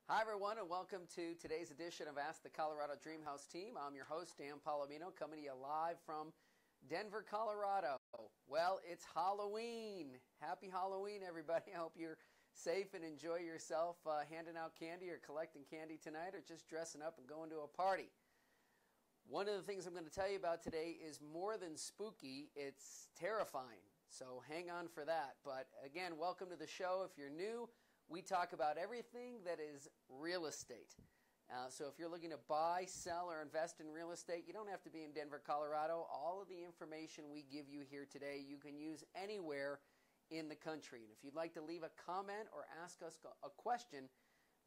Hi everyone, and welcome to today's edition of Ask the Colorado Dreamhouse Team. I'm your host, Dan Polimino, coming to you live from Denver, Colorado. Well, it's Halloween. Happy Halloween, everybody. I hope you're safe and enjoy yourself handing out candy or collecting candy tonight or just dressing up and going to a party. One of the things I'm going to tell you about today is more than spooky, it's terrifying. So hang on for that. But again, welcome to the show. If you're new, we talk about everything that is real estate. So if you're looking to buy, sell, or invest in real estate, you don't have to be in Denver, Colorado. All of the information we give you here today, you can use anywhere in the country. And if you'd like to leave a comment or ask us a question,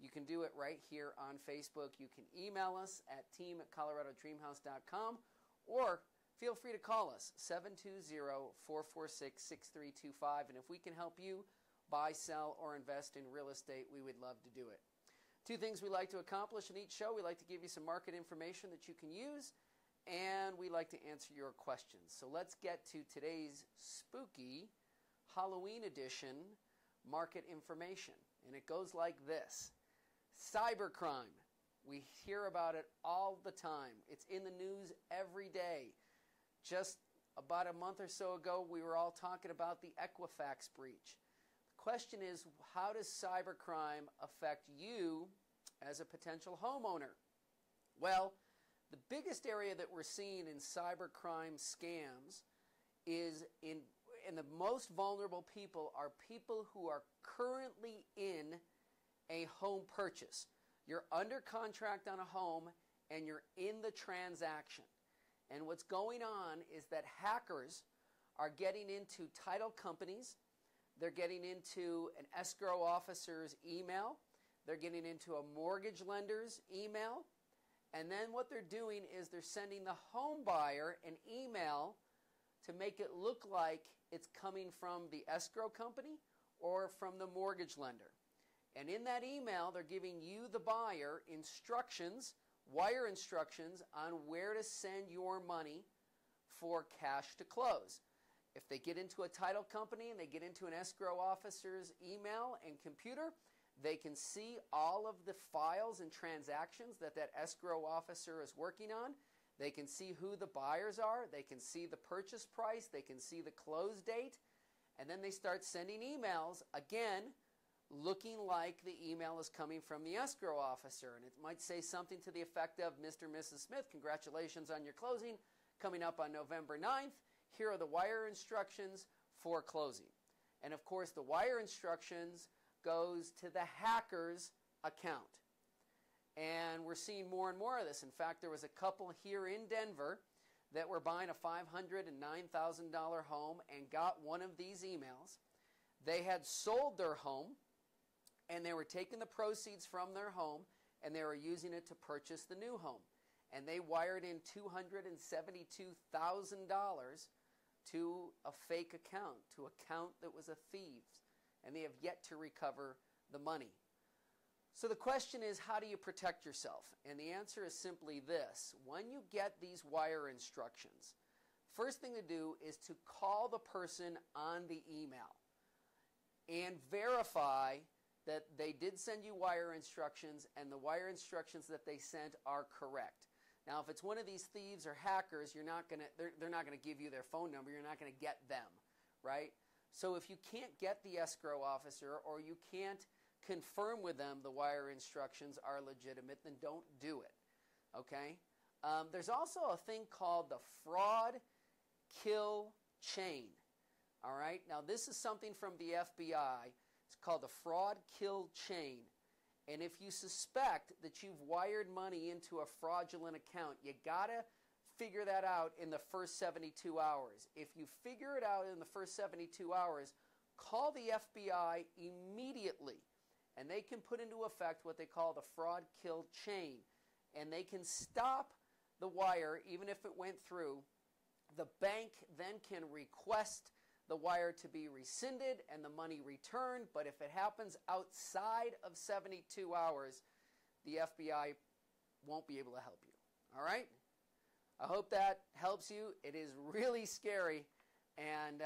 you can do it right here on Facebook. You can email us at team@coloradodreamhouse.com or feel free to call us, 720-446-6325. And if we can help you buy, sell, or invest in real estate, we would love to do it. Two things we like to accomplish in each show. We like to give you some market information that you can use, and we like to answer your questions. So let's get to today's spooky Halloween edition market information. And it goes like this. Cybercrime. We hear about it all the time. It's in the news every day. Just about a month or so ago, we were all talking about the Equifax breach. Question is, how does cybercrime affect you as a potential homeowner? Well, the biggest area that we're seeing in cybercrime scams is and the most vulnerable people are people who are currently in a home purchase. You're under contract on a home and you're in the transaction. And what's going on is that hackers are getting into title companies. They're getting into an escrow officer's email. They're getting into a mortgage lender's email. And then what they're doing is they're sending the home buyer an email to make it look like it's coming from the escrow company or from the mortgage lender. And in that email, they're giving you, the buyer, instructions, wire instructions on where to send your money for cash to close. If they get into a title company and they get into an escrow officer's email and computer, they can see all of the files and transactions that escrow officer is working on. They can see who the buyers are. They can see the purchase price. They can see the close date. And then they start sending emails, again, looking like the email is coming from the escrow officer. And it might say something to the effect of, Mr. and Mrs. Smith, congratulations on your closing coming up on November 9th. Here are the wire instructions for closing. And of course, the wire instructions goes to the hacker's account. And we're seeing more and more of this. In fact, there was a couple here in Denver that were buying a $509,000 home and got one of these emails. They had sold their home, and they were taking the proceeds from their home, and they were using it to purchase the new home. And they wired in $272,000 to a fake account, to an account that was a thief's, and they have yet to recover the money. So the question is, how do you protect yourself? And the answer is simply this. When you get these wire instructions, first thing to do is to call the person on the email and verify that they did send you wire instructions and the wire instructions that they sent are correct. Now, if it's one of these thieves or hackers, they're not going to give you their phone number. You're not going to get them, right? So if you can't get the escrow officer or you can't confirm with them the wire instructions are legitimate, then don't do it, okay? There's also a thing called the fraud kill chain, all right? Now, this is something from the FBI. It's called the fraud kill chain. And if you suspect that you've wired money into a fraudulent account, you got to figure that out in the first 72 hours. If you figure it out in the first 72 hours, call the FBI immediately. And they can put into effect what they call the fraud kill chain. And they can stop the wire even if it went through. The bank then can request the wire to be rescinded and the money returned. But if it happens outside of 72 hours, the FBI won't be able to help you. All right? I hope that helps you. It is really scary, and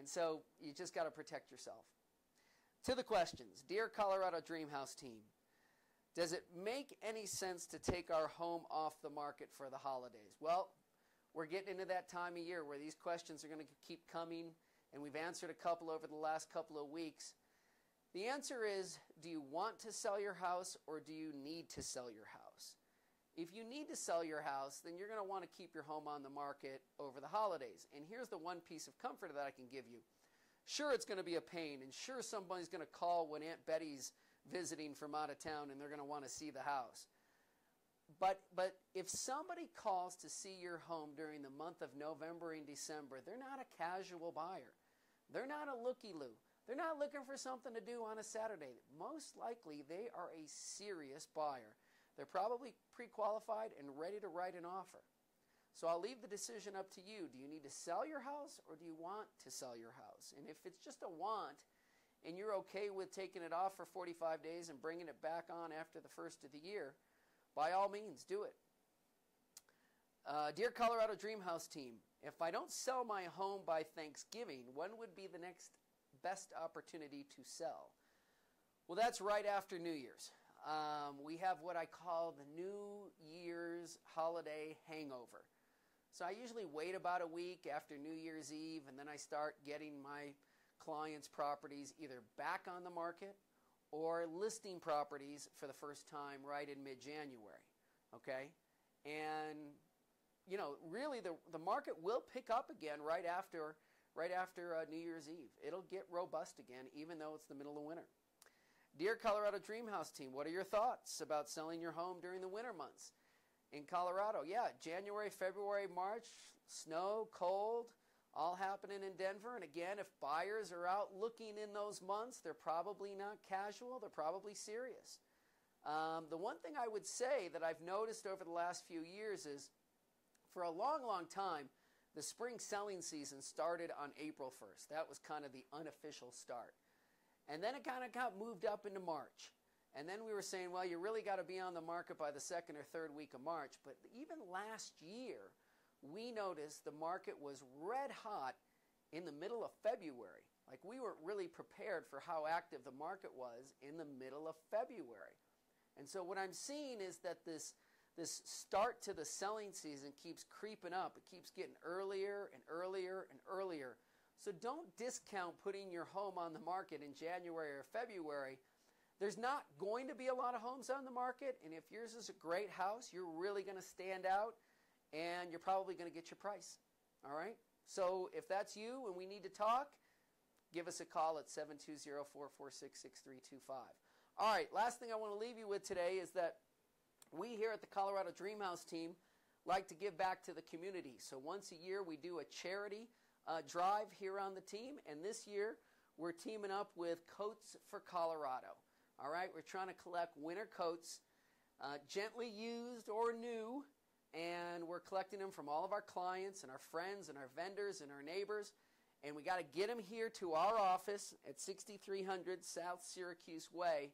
so you just got to protect yourself. To the questions. Dear Colorado Dreamhouse team, does it make any sense to take our home off the market for the holidays? Well, we're getting into that time of year where these questions are going to keep coming, and we've answered a couple over the last couple of weeks. The answer is, do you want to sell your house or do you need to sell your house? If you need to sell your house, then you're going to want to keep your home on the market over the holidays. And here's the one piece of comfort that I can give you. Sure, it's going to be a pain, and sure, somebody's going to call when Aunt Betty's visiting from out of town and they're going to want to see the house. But if somebody calls to see your home during the month of November and December, they're not a casual buyer. They're not a looky-loo. They're not looking for something to do on a Saturday. Most likely, they are a serious buyer. They're probably pre-qualified and ready to write an offer. So I'll leave the decision up to you. Do you need to sell your house or do you want to sell your house? And if it's just a want and you're okay with taking it off for 45 days and bringing it back on after the first of the year, by all means, do it. Dear Colorado Dreamhouse team, if I don't sell my home by Thanksgiving, when would be the next best opportunity to sell? Well, that's right after New Year's. We have what I call the New Year's holiday hangover. So I usually wait about a week after New Year's Eve, and then I start getting my clients' properties either back on the market or listing properties for the first time right in mid-January. Okay? And, you know, really the market will pick up again right after New Year's Eve. It'll get robust again, even though it's the middle of winter. Dear Colorado Dreamhouse team, what are your thoughts about selling your home during the winter months? In Colorado, yeah, January, February, March, snow, cold, all happening in Denver. And again, if buyers are out looking in those months, they're probably not casual, they're probably serious. The one thing I would say that I've noticed over the last few years is, for a long, long time, the spring selling season started on April 1st. That was kind of the unofficial start. And then it kind of got moved up into March. And then we were saying, well, you really got to be on the market by the second or third week of March. But even last year, we noticed the market was red hot in the middle of February. Like, we weren't really prepared for how active the market was in the middle of February. And so what I'm seeing is that this start to the selling season keeps creeping up. It keeps getting earlier and earlier and earlier. So don't discount putting your home on the market in January or February. There's not going to be a lot of homes on the market, and if yours is a great house, you're really going to stand out, and you're probably going to get your price. All right? So if that's you and we need to talk, give us a call at 720-446-6325. All right, last thing I want to leave you with today is that we here at the Colorado Dreamhouse team like to give back to the community. So once a year we do a charity drive here on the team, and this year we're teaming up with Coats for Colorado. All right, we're trying to collect winter coats, gently used or new, and we're collecting them from all of our clients and our friends and our vendors and our neighbors, and we got to get them here to our office at 6300 South Syracuse Way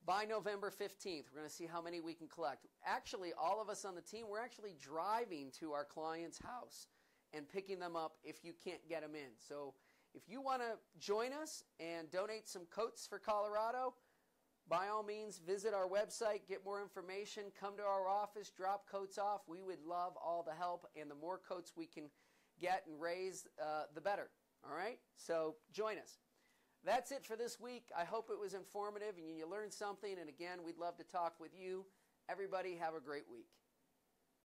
by November 15th. We're going to see how many we can collect. Actually, all of us on the team, we're actually driving to our client's house and picking them up if you can't get them in. So if you want to join us and donate some coats for Colorado, by all means, visit our website, get more information, come to our office, drop coats off. We would love all the help, and the more coats we can get and raise, the better. All right? So join us. That's it for this week. I hope it was informative and you learned something. And again, we'd love to talk with you. Everybody have a great week.